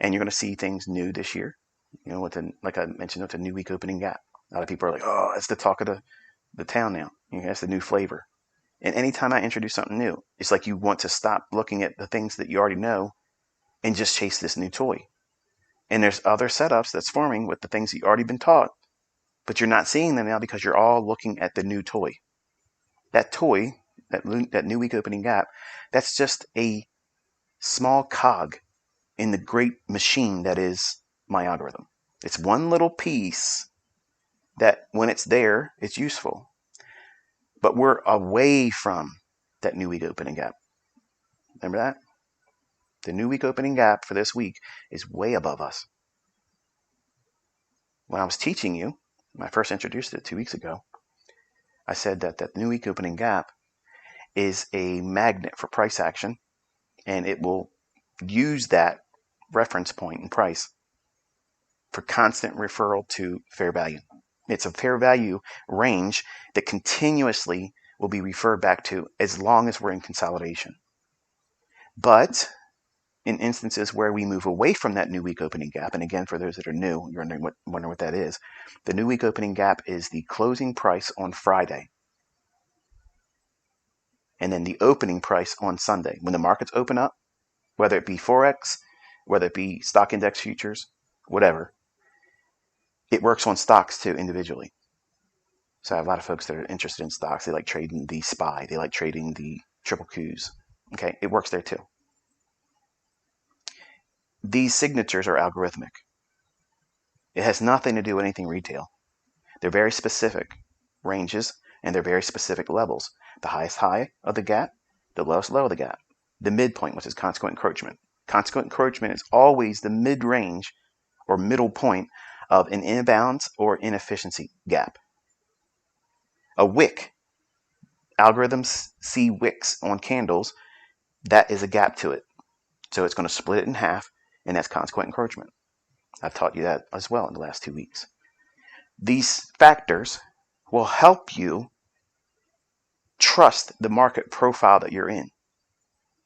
And you're going to see things new this year. Like I mentioned, with the new week opening gap. A lot of people are like, oh, it's the talk of the town now. That's the new flavor. And anytime I introduce something new, it's like you want to stop looking at the things that you already know and just chase this new toy. And there's other setups that's forming with the things that you've already been taught, but you're not seeing them now because you're all looking at the new toy. That toy, that new week opening gap, that's just a small cog in the great machine that is my algorithm. It's one little piece that when it's there, it's useful. But we're away from that new week opening gap. Remember that? The new week opening gap for this week is way above us. When I was teaching you, when I first introduced it 2 weeks ago, I said that that new week opening gap is a magnet for price action, and it will use that reference point in price for constant referral to fair value. It's a fair value range that continuously will be referred back to as long as we're in consolidation. But in instances where we move away from that new week opening gap, and again, for those that are new, you're wondering what that is. The new week opening gap is the closing price on Friday, and then the opening price on Sunday. When the markets open up, whether it be Forex, whether it be stock index futures, whatever, it works on stocks too individually. So I have a lot of folks that are interested in stocks. They like trading the SPY. They like trading the triple Qs. Okay, it works there too. These signatures are algorithmic. It has nothing to do with anything retail. They're very specific ranges, and they're very specific levels. The highest high of the gap, the lowest low of the gap, the midpoint, which is consequent encroachment. Consequent encroachment is always the mid-range or middle point of an imbalance or inefficiency gap. A wick, algorithms see wicks on candles, that is a gap to it. So it's going to split it in half, and that's consequent encroachment. I've taught you that as well in the last 2 weeks. These factors will help you trust the market profile that you're in.